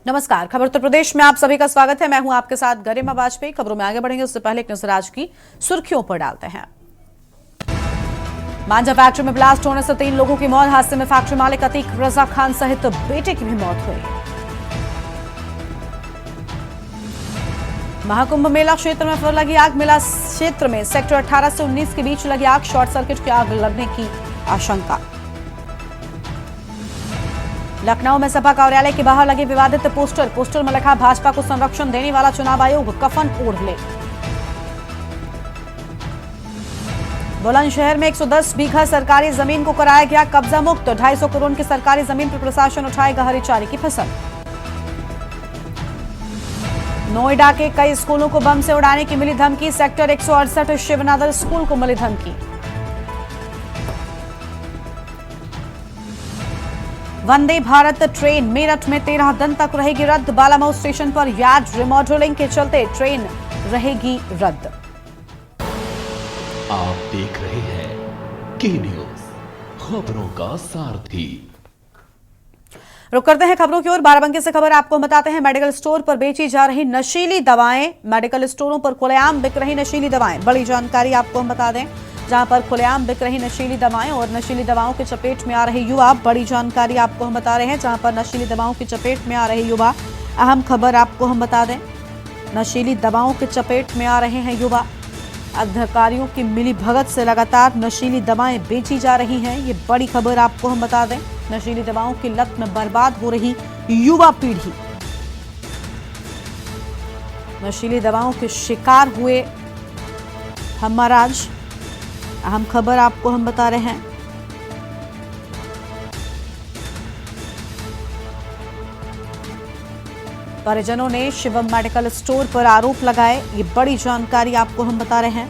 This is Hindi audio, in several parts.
नमस्कार। खबर उत्तर प्रदेश में आप सभी का स्वागत है। मैं हूं आपके साथ गरिमा वाजपेयी। खबरों में आगे बढ़ेंगे उससे पहले एक नजर आज की सुर्खियों पर डालते हैं। मांझा फैक्ट्री में ब्लास्ट होने से 3 लोगों की मौत। हादसे में फैक्ट्री मालिक अतीक रजा खान सहित बेटे की भी मौत हुई। महाकुंभ मेला क्षेत्र में फिर लगी आग। मेला क्षेत्र में सेक्टर 18 से 19 के बीच लगी आग। शॉर्ट सर्किट की आग लगने की आशंका। लखनऊ में सपा कार्यालय के बाहर लगे विवादित पोस्टर में लिखा भाजपा को संरक्षण देने वाला चुनाव आयोग कफन ओढ़ ले। बुलंदशहर में 110 बीघा सरकारी जमीन को कराया गया कब्जा मुक्त। 250 करोड़ की सरकारी जमीन पर प्रशासन उठाएगा हरी चारे की फसल। नोएडा के कई स्कूलों को बम से उड़ाने की मिली धमकी। सेक्टर 168 शिवनादर स्कूल को मिली धमकी। वंदे भारत ट्रेन मेरठ में 13 दिन तक रहेगी रद्द। बालामऊ स्टेशन पर यार्ड रिमॉडलिंग के चलते ट्रेन रहेगी रद्द। आप देख रहे हैं के न्यूज, खबरों का सारथी। रुक करते हैं खबरों की ओर। बाराबंकी से खबर आपको बताते हैं। मेडिकल स्टोर पर बेची जा रही नशीली दवाएं। मेडिकल स्टोरों पर खुलेआम बिक रही नशीली दवाएं। बड़ी जानकारी आपको हम बता दें, जहां पर खुलेआम बिक रही नशीली दवाएं और नशीली दवाओं के चपेट में आ रहे युवा। बड़ी जानकारी आपको हम बता रहे हैं, जहां पर नशीली दवाओं की चपेट में आ रहे युवा। अहम खबर आपको हम बता दें, नशीली दवाओं के चपेट में आ रहे हैं युवा। अधिकारियों की मिली भगत से लगातार नशीली दवाएं बेची जा रही हैं। ये बड़ी खबर आपको हम बता दें। नशीली दवाओं की लत में बर्बाद हो रही युवा पीढ़ी। नशीली दवाओं के शिकार हुए हम महाराज। अहम खबर आपको हम बता रहे हैं। परिजनों ने शिवम मेडिकल स्टोर पर आरोप लगाए। ये बड़ी जानकारी आपको हम बता रहे हैं।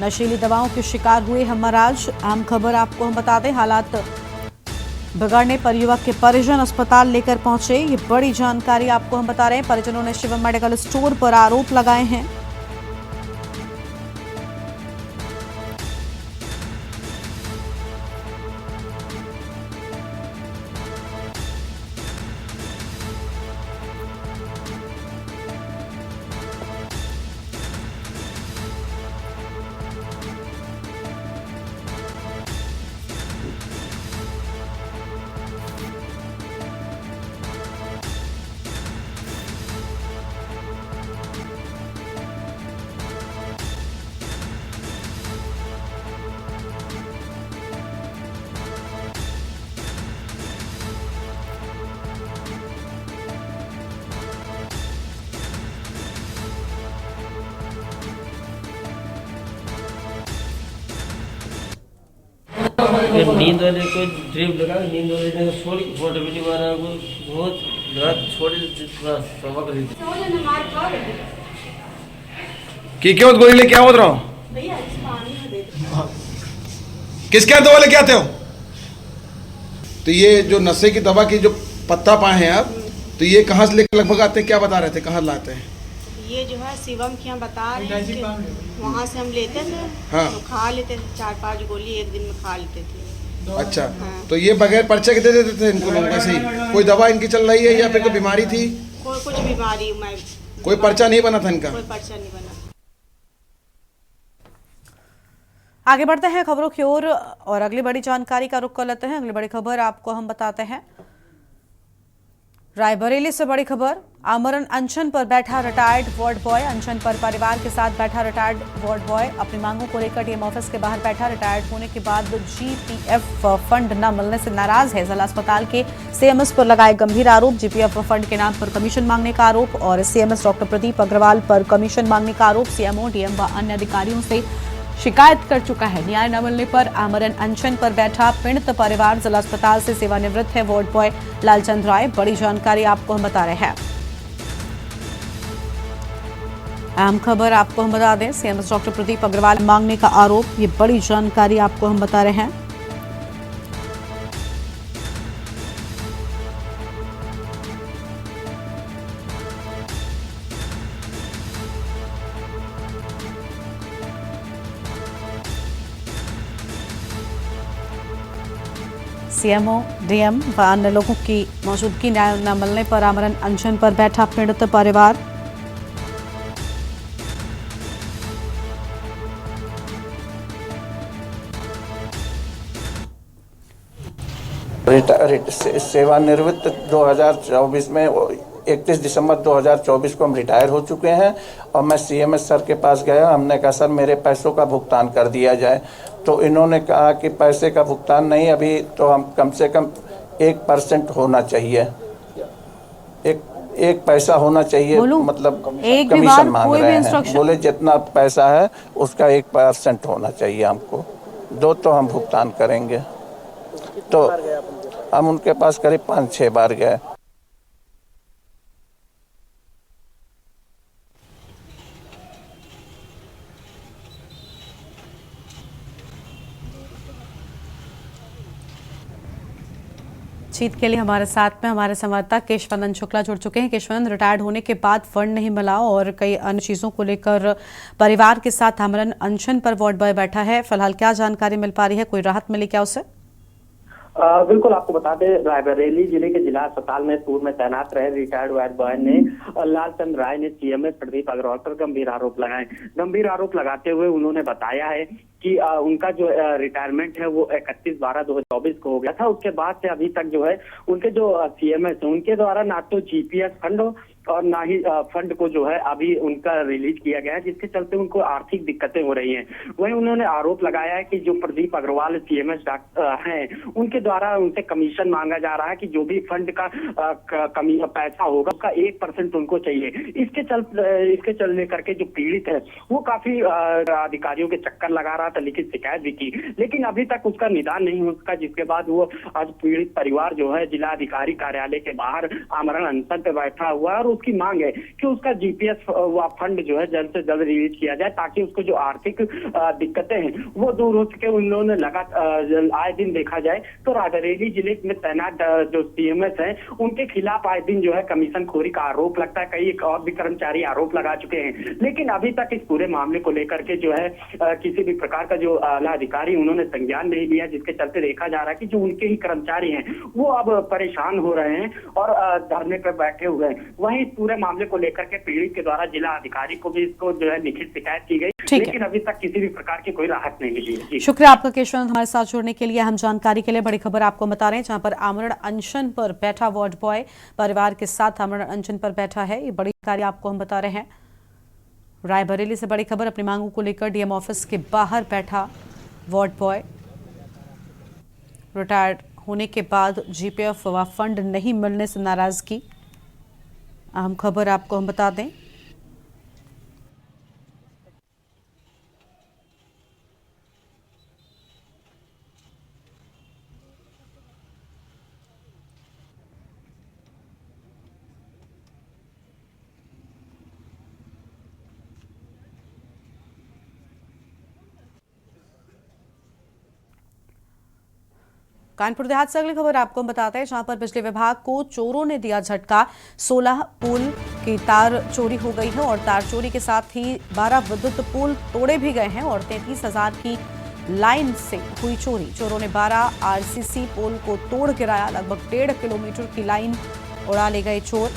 नशीली दवाओं के शिकार हुए हम महाराज। अहम खबर आपको हम बता दें, हालात बिगड़ने पर युवक के परिजन अस्पताल लेकर पहुंचे। ये बड़ी जानकारी आपको हम बता रहे हैं। परिजनों ने शिवम मेडिकल स्टोर पर आरोप लगाए हैं। नींद वाले को ड्रिप लगा, नींद वाले ने छोड़ी फोटो वीडियो बना को बहुत रात छोड़ी सबक रही की क्यों गोली लेके आओ रहा किसके यहाँ दवा लेके आते हो? तो ये जो नशे की दवा की जो पत्ता पाए हैं आप, तो ये कहाँ से लेकर लगभग आते हैं? क्या बता रहे थे, कहाँ लाते हैं? ये जो है शिवम के यहाँ बता रहे हैं कि वहाँ से हम लेते थे। हाँ। तो खा लेते थे 4-5 गोली एक दिन में खा लेते थे। अच्छा। हाँ। तो ये बगैर पर्चे के दे देते थे इनको लोग ऐसे ही? कोई दवा इनकी चल रही है या फिर कोई बीमारी थी? कोई कुछ बीमारी मैं कोई पर्चा नहीं बना था इनका? कोई पर्चा नहीं बना। आगे बढ़ते हैं खबरों की ओर और अगली बड़ी जानकारी का रुख कर लेते हैं। अगली बड़ी खबर आपको हम बताते हैं। रायबरेली से बड़ी खबर। आमरण अनशन पर बैठा रिटायर्ड वार्ड बॉय। अनशन पर परिवार के साथ बैठा रिटायर्ड वार्ड बॉय अपनी मांगों को लेकर डीएम ऑफिस के बाहर बैठा। रिटायर्ड होने के बाद जीपीएफ फंड न मिलने से नाराज है। जिला अस्पताल के सीएमएस पर लगाए गंभीर आरोप। जीपीएफ फंड के नाम पर कमीशन मांगने का आरोप और सीएमएस डॉक्टर प्रदीप अग्रवाल पर कमीशन मांगने का आरोप। सीएमओ, डीएम व अन्य अधिकारियों से शिकायत कर चुका है। न्याय न मिलने पर आमरण अनशन पर बैठा पीड़ित परिवार। जिला अस्पताल से सेवानिवृत्त है वार्ड बॉय लालचंद राय। बड़ी जानकारी आपको हम बता रहे हैं। अहम खबर आपको हम बता दें, सीएमएस डॉक्टर प्रदीप अग्रवाल मांगने का आरोप। ये बड़ी जानकारी आपको हम बता रहे हैं। सीएमओ, डीएम व अन्य लोगों की मौजूदगी न्याय न मिलने पर आमरण अनशन पर बैठा पीड़ित परिवार। सेवानिवृत्त 2024 में 31 दिसंबर 2024 को हम रिटायर हो चुके हैं और मैं सीएमएस सर के पास गया। हमने कहा सर मेरे पैसों का भुगतान कर दिया जाए, तो इन्होंने कहा कि पैसे का भुगतान नहीं अभी, तो हम कम से कम 1% होना चाहिए, एक पैसा होना चाहिए, मतलब कमीशन मांग रहे हैं। बोले जितना पैसा है उसका 1% होना चाहिए हमको, दो तो हम भुगतान करेंगे। तो हम उनके पास करीब 5-6 बार गए। जीत के लिए हमारे साथ में हमारे संवाददाता केशवानंद शुक्ला जुड़ चुके हैं। केशवानंद, रिटायर्ड होने के बाद फंड नहीं मिला और कई अन्य चीजों को लेकर परिवार के साथ आमरण अनशन पर वार्ड बॉय बैठा है। फिलहाल क्या जानकारी मिल पा रही है, कोई राहत मिली क्या उसे? बिल्कुल, आपको बता दें रायबरेली जिले के जिला अस्पताल में पूर्व में तैनात रहे रिटायर्ड वार्ड बॉय ने लालचंद राय ने सीएमएस प्रदीप अग्रवाल पर गंभीर आरोप लगाए। गंभीर आरोप लगाते हुए उन्होंने बताया है कि उनका जो रिटायरमेंट है वो 31/12/2024 को हो गया था। उसके बाद से अभी तक जो है उनके जो सीएमएस है उनके द्वारा ना तो जीपीएस फंड और ना ही फंड को जो है अभी उनका रिलीज किया गया है, जिसके चलते उनको आर्थिक दिक्कतें हो रही हैं। वहीं उन्होंने आरोप लगाया है कि जो प्रदीप अग्रवाल सीएमएस हैं उनके द्वारा उनसे कमीशन मांगा जा रहा है कि जो भी फंड का पैसा होगा उसका 1% उनको चाहिए। इसके चलने करके जो पीड़ित है वो काफी अधिकारियों के चक्कर लगा रहा था, लिखित शिकायत भी की, लेकिन अभी तक उसका निदान नहीं हो सका, जिसके बाद वो आज पीड़ित परिवार जो है जिला अधिकारी कार्यालय के बाहर आमरण अनशन पे बैठा हुआ है और उसकी मांग है कि उसका जीपीएस व फंड जो है जल्द से जल्द रिलीज किया जाए ताकि उसको जो आर्थिक दिक्कतें हैं वो दूर हो सके। उन्होंने लगातार आए दिन देखा जाए तो रायबरेली जिले में तैनात जो सीएमएस हैं उनके खिलाफ आए दिन जो है कमीशन खोरी का आरोप लगता है। कई और भी कर्मचारी आरोप लगा चुके हैं, लेकिन अभी तक इस पूरे मामले को लेकर के जो है किसी भी प्रकार का जो आला अधिकारी उन्होंने संज्ञान नहीं लिया, जिसके चलते देखा जा रहा है कि जो उनके ही कर्मचारी हैं वो अब परेशान हो रहे हैं और धरने पर बैठे हुए हैं। वहीं पूरे मामले को लेकर के पीड़ित के द्वारा जिला अधिकारी को भी इसको जो है लिखित शिकायत की गई, लेकिन अभी तक किसी भी प्रकार की कोई राहत नहीं मिली। शुक्रिया आपका केशवानंद हमारे साथ जुड़ने के लिए। हम जानकारी के लिए बड़ी खबर आपको बता रहे हैं, जहां पर आमरण अनशन पर बैठा वार्ड बॉय परिवार के साथ आमरण अनशन पर बैठा है। ये बड़ी जानकारी आपको हम बता रहे हैं। रायबरेली से बड़ी खबर, अपनी मांगों को लेकर डीएम ऑफिस के बाहर बैठा वार्ड बॉय। रिटायर्ड होने के बाद जीपीएफ व फंड नहीं मिलने से नाराजगी। अहम खबर आपको हम बता दें, कानपुर देहात से अगली खबर आपको हम बताते हैं, जहां पर बिजली विभाग को चोरों ने दिया झटका। 16 पोल की तार चोरी हो गई है और तार चोरी के साथ ही 12 विद्युत पोल तोड़े भी गए हैं और 33,000 की लाइन से हुई चोरी। चोरों ने 12 आरसीसी पोल को तोड़ गिराया। लगभग 1.5 किलोमीटर की लाइन उड़ा ले गए चोर।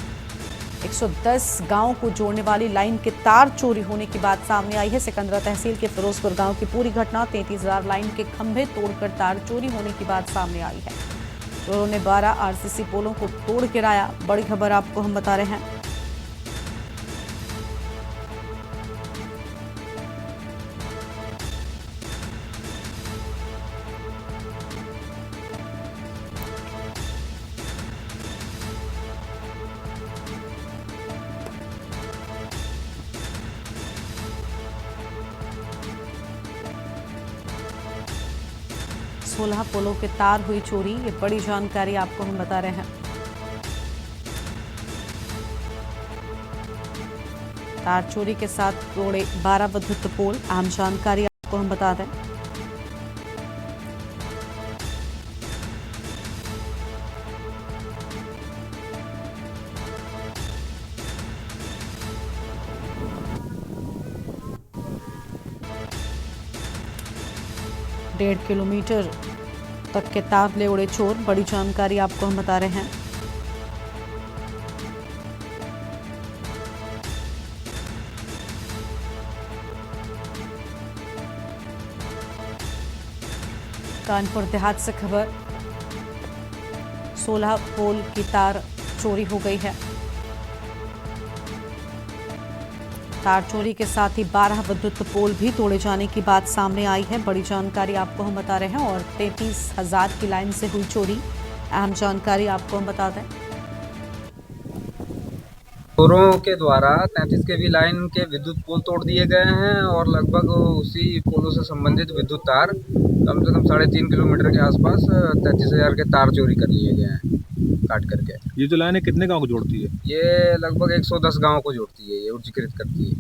110 गांव को जोड़ने वाली लाइन के तार चोरी होने की बात सामने आई है। सिकंदरा तहसील के फिरोजपुर गांव की पूरी घटना, 33,000 लाइन के खंभे तोड़कर तार चोरी होने की बात सामने आई है। चोरों ने 12 आरसीसी पोलों को तोड़ गिराया। बड़ी खबर आपको हम बता रहे हैं। सोलह पोलों के तार हुई चोरी, ये बड़ी जानकारी आपको हम बता रहे हैं। तार चोरी के साथ तोड़े 12 विद्युत पोल। अहम जानकारी आपको हम बता दें, डेढ़ किलोमीटर तक के तार ले उड़े चोर। बड़ी जानकारी आपको हम बता रहे हैं। कानपुर देहात से खबर, 16 पोल की तार चोरी हो गई है। तार चोरी के साथ ही 12 विद्युत पोल भी तोड़े जाने की बात सामने आई है। बड़ी जानकारी आपको हम बता रहे हैं। और 33,000 की लाइन से हुई चोरी, अहम जानकारी आपको हम बता दें। चोरों के द्वारा 33 केवी लाइन के विद्युत पोल तोड़ दिए गए हैं और लगभग उसी पोलों से संबंधित विद्युत तार कम से कम 3.5 किलोमीटर के आसपास 33,000 के तार चोरी कर लिए गए हैं काट करके। ये जो लाइन है कितने गांव को जोड़ती है? ये लगभग 110 गांव को जोड़ती है, ये ऊर्जीकृत करती है।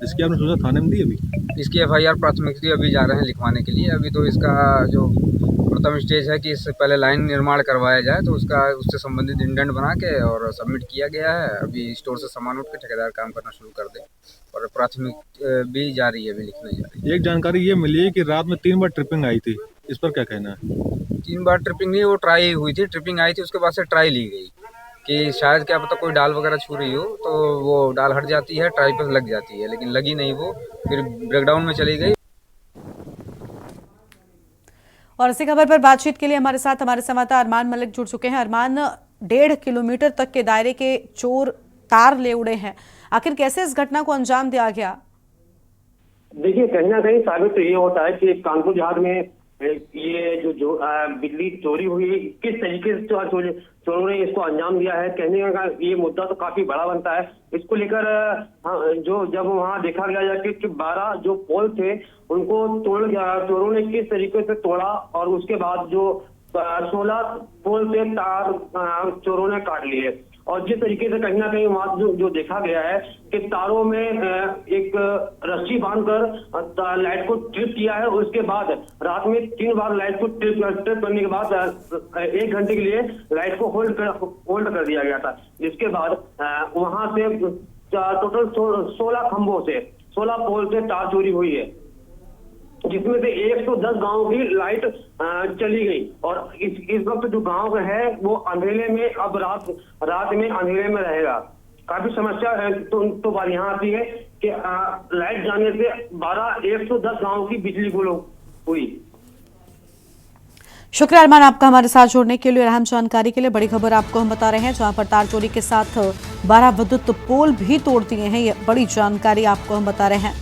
इसकी आपने सोचा थाने में दी अभी? इसकी FIR प्राथमिकी अभी जा रहे हैं लिखवाने के लिए। अभी तो इसका जो प्रथम स्टेज है कि इससे पहले लाइन निर्माण करवाया जाए, तो उससे संबंधित इंडेंट बना के और सबमिट किया गया है। अभी स्टोर से सामान उठ के ठेकेदार काम करना शुरू कर दे और प्राथमिक भी जारी है, अभी लिखने जा रही है। एक जानकारी ये मिली है कि रात में 3 बार ट्रिपिंग आई थी, इस पर क्या कहना है? 3 बार ट्रिपिंग नहीं, वो ट्राई हुई थी। ट्रिपिंग आई थी, उसके बाद से ट्राई ली गई कि शायद क्या पता कोई डाल वगैरह छू रही हो तो वो डाल हट जाती है, ट्राई पर लग जाती है, लेकिन लगी नहीं, वो फिर ब्रेकडाउन में चली गई। और इसी खबर पर बातचीत के लिए हमारे साथ हमारे संवाददाता अरमान मलिक जुड़ चुके हैं। अरमान, 1.5 किलोमीटर तक के दायरे के चोर तार ले उड़े हैं, आखिर कैसे इस घटना को अंजाम दिया गया? देखिए, कहीं ना कहीं साबित तो ये होता है कि कानपुर देहात में ये जो बिजली चोरी हुई, किस तरीके से चोरों ने इसको अंजाम दिया है, कहने का ये मुद्दा तो काफी बड़ा बनता है। इसको लेकर जो जब वहाँ देखा गया कि 12 जो पोल थे उनको तोड़ चोरों ने किस तरीके से तोड़ा और उसके बाद जो 16 पोल से तार चोरों ने काट लिए। और जिस तरीके से कहीं ना कहीं वहाँ जो देखा गया है कि तारों में एक रस्सी बांधकर लाइट को ट्रिप किया है। उसके बाद रात में 3 बार लाइट को ट्रिप करने के बाद 1 घंटे के लिए लाइट को होल्ड कर दिया गया था। जिसके बाद वहां से टोटल 16 खंभों से 16 पोल से तार चोरी हुई है, जिसमें से 110 गांव की लाइट चली गई। और इस वक्त जो गांव है वो अंधेरे में, अब रात में अंधेरे में रहेगा। काफी समस्या तो बात यहाँ आती है कि लाइट जाने से 110 गांव की बिजली गुल हुई। शुक्रिया अरमान आपका हमारे साथ जुड़ने के लिए और अहम जानकारी के लिए। बड़ी खबर आपको हम बता रहे हैं, जहां पर तार चोरी के साथ 12 विद्युत पोल भी तोड़ दिए हैं। ये बड़ी जानकारी आपको हम बता रहे हैं।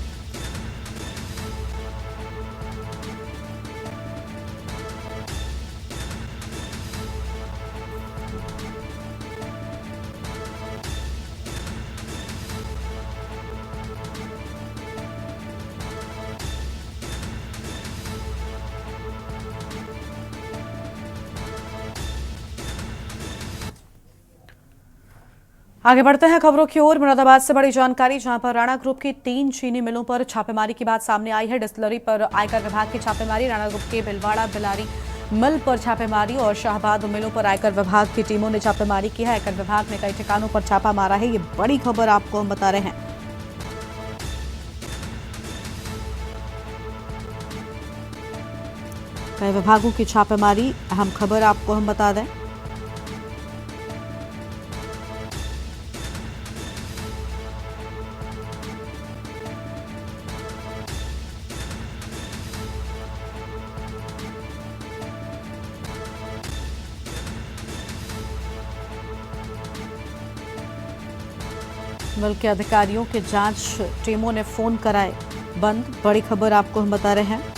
आगे बढ़ते हैं खबरों की ओर। मुरादाबाद से बड़ी जानकारी, जहां पर राणा ग्रुप की 3 चीनी मिलों पर छापेमारी की बात सामने आई है। डिस्टिलरी पर आयकर विभाग की छापेमारी, राणा ग्रुप के भिलवाड़ा बिलारी मिल पर छापेमारी और शाहबाद मिलों पर आयकर विभाग की टीमों ने छापेमारी की है। आयकर विभाग ने कई ठिकानों पर छापा मारा है। ये बड़ी खबर आपको हम बता रहे हैं। कई विभागों की छापेमारी, अहम खबर आपको हम बता दें। मिल के अधिकारियों के जांच टीमों ने फोन कराए बंद। बड़ी खबर आपको हम बता रहे हैं।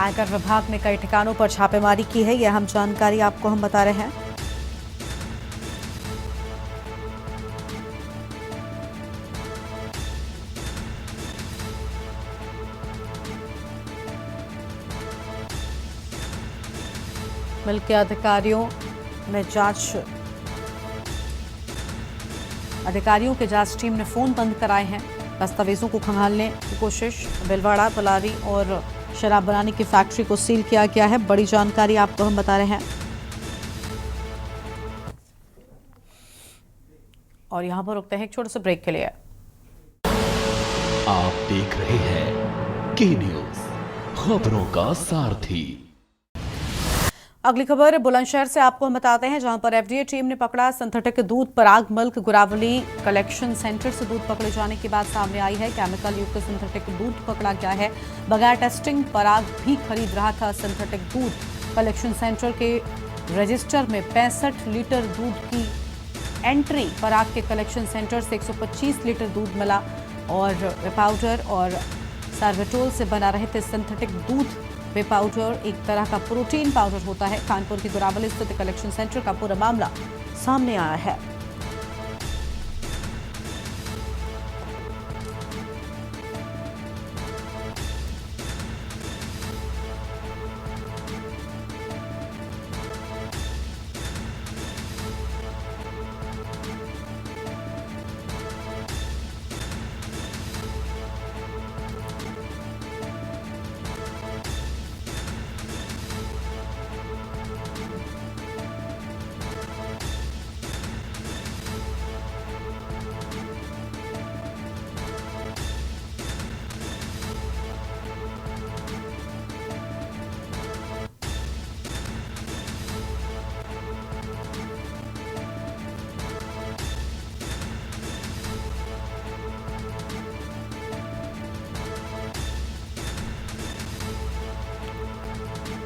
आयकर विभाग ने कई ठिकानों पर छापेमारी की है, यह अहम जानकारी आपको हम बता रहे हैं। मिल्क के अधिकारियों के जांच टीम ने फोन बंद कराए हैं। दस्तावेजों को खंगालने की कोशिश। बिलवाड़ा, पलारी और शराब बनाने की फैक्ट्री को सील किया गया है। बड़ी जानकारी आपको हम बता रहे हैं। और यहां पर रुकते हैं एक छोटे से ब्रेक के लिए। आप देख रहे हैं के न्यूज, खबरों का सारथी। अगली खबर बुलंदशहर से आपको हम बताते हैं, जहां पर एफडीए टीम ने पकड़ा सिंथेटिक दूध। पराग मिल्क गुरावली कलेक्शन सेंटर से दूध पकड़े जाने की बात सामने आई है। केमिकल युक्त सिंथेटिक दूध पकड़ा गया है। बगैर टेस्टिंग पराग भी खरीद रहा था सिंथेटिक दूध। कलेक्शन सेंटर के रजिस्टर में 65 लीटर दूध की एंट्री। पराग के कलेक्शन सेंटर से 125 लीटर दूध मिला और वे पाउडर और सार्वेटोल से बना रहे थे सिंथेटिक दूध। वे पाउडर एक तरह का प्रोटीन पाउडर होता है। कानपुर की गुरावली स्थित कलेक्शन सेंटर का पूरा मामला सामने आया है।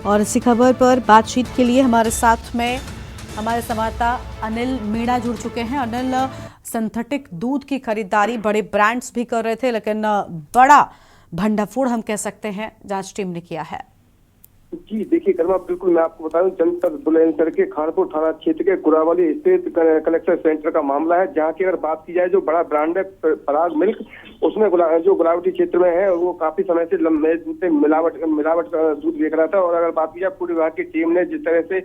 और इसी खबर पर बातचीत के लिए हमारे साथ में हमारे संवाददाता अनिल मीणा जुड़ चुके हैं। अनिल, सिंथेटिक दूध की खरीदारी बड़े ब्रांड्स भी कर रहे थे, लेकिन बड़ा भंडाफोड़ हम कह सकते हैं जांच टीम ने किया है। जी देखिए कर्मा, बिल्कुल मैं आपको बता दूं, जनपद बुलंदशहर के खानपुर थाना क्षेत्र के गुरावली स्थित कलेक्शन सेंटर का मामला है, जहां की अगर बात की जाए जो बड़ा ब्रांड है पराग मिल्क, उसमें जो गुरावटी क्षेत्र में है वो काफी समय से लंबे दूध से मिलावट का दूध बेच रहा था। और अगर बात की जाए पूरे विभाग की टीम ने जिस तरह से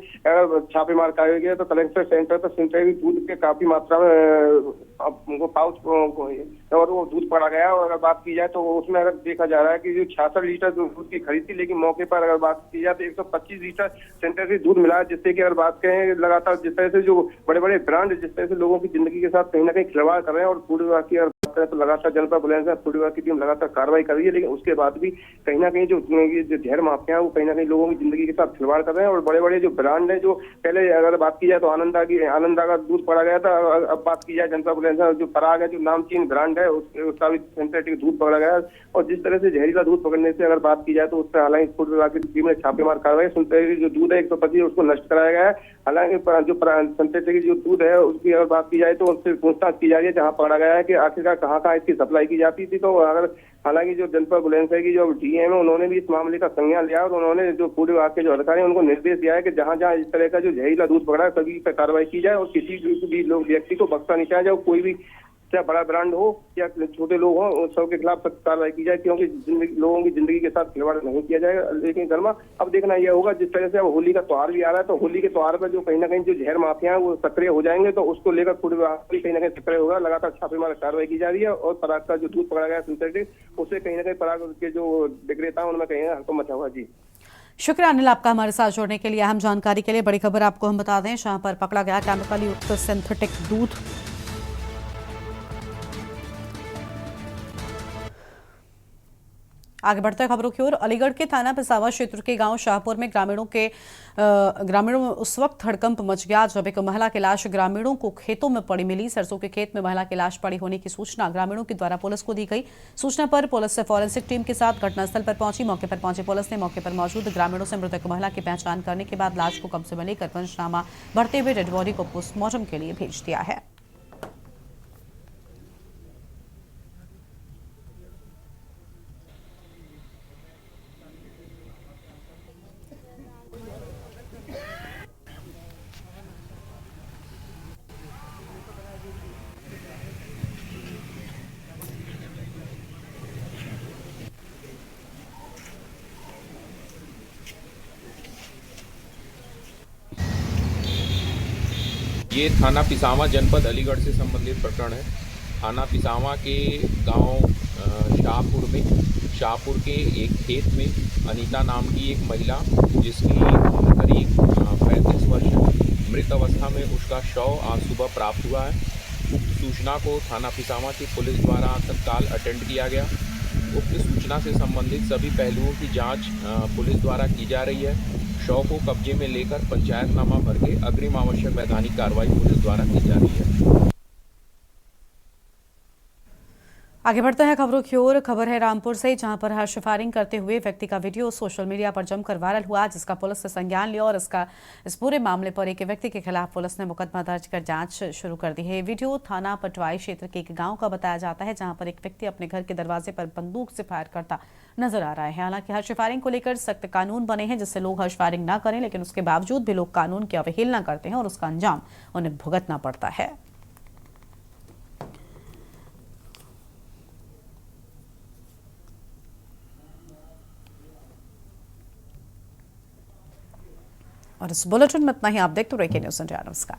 छापेमार कराया गया तो कलेक्शन सेंटर पर सिंथेटिक दूध के काफी मात्रा में वो पाउच और वो दूध पड़ा गया। और अगर बात की जाए तो उसमें अगर देखा जा रहा है कि जो 66 लीटर दूध की खरीद थी, लेकिन मौके पर अगर बात की जाए तो 125 लीटर सिंथेटिक दूध मिला, जिससे कि अगर बात करें लगातार जिस तरह से जो बड़े बड़े ब्रांड जिस तरह से लोगों की जिंदगी के साथ कहीं ना कहीं खिलवाड़ कर रहे हैं। और फूड विभाग की अगर बात करें तो लगातार जनपद बुलंदशहर फूड विभाग की टीम लगातार कार्रवाई कर रही है, लेकिन उसके बाद भी कहीं ना कहीं जो जहर माफिया है वो कहीं ना कहीं लोगों की जिंदगी के साथ खिलवाड़ कर रहे हैं। और बड़े बड़े जो ब्रांड है, जो पहले अगर बात की जाए तो आनंदा का दूध पड़ा गया था। अब बात की जाए जनपद बुलंदशहर जो पराग है, जो नामचीन ब्रांड है, उसका भी सिंथेटिक दूध पकड़ा गया। और जिस तरह से जहरीला दूध पकड़ने से अगर बात की जाए तो उस पर हालांकि फूड विभाग की टीम ने छापेमार कार्रवाई, सिंथेटिक जो दूध है 125 उसको नष्ट कराया गया है। हालांकि जो सिंथेटिक जो दूध है उसकी अगर बात की जाए तो उससे पूछताछ की जा रही है, जहाँ पकड़ा गया है कि आखिरकार कहाँ इसकी सप्लाई की जाती थी। तो अगर हालांकि जो जनपद बुलंदशहर की जो डीएम है उन्होंने भी इस मामले का संज्ञान लिया और उन्होंने जो फूड विभाग के जो अधिकारी हैं उनको निर्देश दिया है कि जहाँ जहाँ इस तरह का जो जहरीला दूध पकड़ा है सभी पर कार्रवाई की जाए और किसी भी लोग व्यक्ति को बख्शा नहीं चाहे, जाए कोई भी चाहे बड़ा ब्रांड हो या छोटे लोग हो, उन सबके खिलाफ सख्त कार्रवाई की जाए, क्योंकि लोगों की जिंदगी के साथ खिलवाड़ नहीं किया जाएगा। लेकिन गर्मा अब देखना यह होगा, जिस तरह से अब होली का त्योहार भी आ रहा है तो होली के त्योहार पर जो कहीं ना कहीं जो जहर माफिया है वो सक्रिय हो जाएंगे, तो उसको लेकर फूड विभाग भी कहीं ना कहीं सक्रिय होगा। लगातार छापेमार कार्रवाई की जा रही है और पराग का जो दूध पकड़ा गया सिंथेटिक, उससे कहीं ना कहीं पराग के जो विक्रेता उनमें कहीं हल्का मचा हुआ। जी शुक्रिया अनिल आपका हमारे साथ जोड़ने के लिए, अहम जानकारी के लिए। बड़ी खबर आपको हम बता दें, जहां पर पकड़ा गया केमिकल युक्त सिंथेटिक दूध। आगे बढ़ते खबरों की ओर। अलीगढ़ के थाना पिसावा क्षेत्र के गांव शाहपुर में ग्रामीणों में उस वक्त हड़कंप मच गया जब एक महिला की लाश ग्रामीणों को खेतों में पड़ी मिली। सरसों के खेत में महिला की लाश पड़ी होने की सूचना ग्रामीणों के द्वारा पुलिस को दी गई। सूचना पर पुलिस से फॉरेंसिक टीम के साथ घटनास्थल पर पहुंची। मौके पर पहुंची पुलिस ने मौके पर मौजूद ग्रामीणों से मृतक महिला की पहचान करने के बाद लाश को कब्जे में लेकर पंचनामा बढ़ते हुए डेड बॉडी को पोस्टमार्टम के लिए भेज दिया है। ये थाना पिसावा जनपद अलीगढ़ से संबंधित प्रकरण है। थाना पिसावा के गांव शाहपुर के एक खेत में अनीता नाम की एक महिला, जिसकी करीब 35 वर्ष मृत अवस्था में उसका शव आज सुबह प्राप्त हुआ है। उक्त सूचना को थाना पिसावा की पुलिस द्वारा तत्काल अटेंड किया गया। उक्त सूचना से संबंधित सभी पहलुओं की जांच पुलिस द्वारा की जा रही है। शव को कब्जे में लेकर पंचायतनामा भर के अग्रिम आवश्यक वैधानिक कार्रवाई पुलिस द्वारा की जा रही है। आगे बढ़ते हैं खबरों की ओर। खबर है रामपुर से, जहां पर हर्ष फायरिंग करते हुए व्यक्ति का वीडियो सोशल मीडिया पर जमकर वायरल हुआ, जिसका पुलिस ने संज्ञान लिया और इस पूरे मामले पर एक व्यक्ति के खिलाफ पुलिस ने मुकदमा दर्ज कर जांच शुरू कर दी है। वीडियो थाना पटवाई क्षेत्र के एक गांव का बताया जाता है, जहां पर एक व्यक्ति अपने घर के दरवाजे पर बंदूक से फायर करता नजर आ रहा है। हालांकि हर्ष फायरिंग को लेकर सख्त कानून बने हैं, जिससे लोग हर्ष फायरिंग न करें, लेकिन उसके बावजूद भी लोग कानून की अवहेलना करते हैं और उसका अंजाम उन्हें भुगतना पड़ता है। और इस बुलेटिन में इतना ही। आप देखते रहिए न्यूज़ इंडिया। नमस्कार।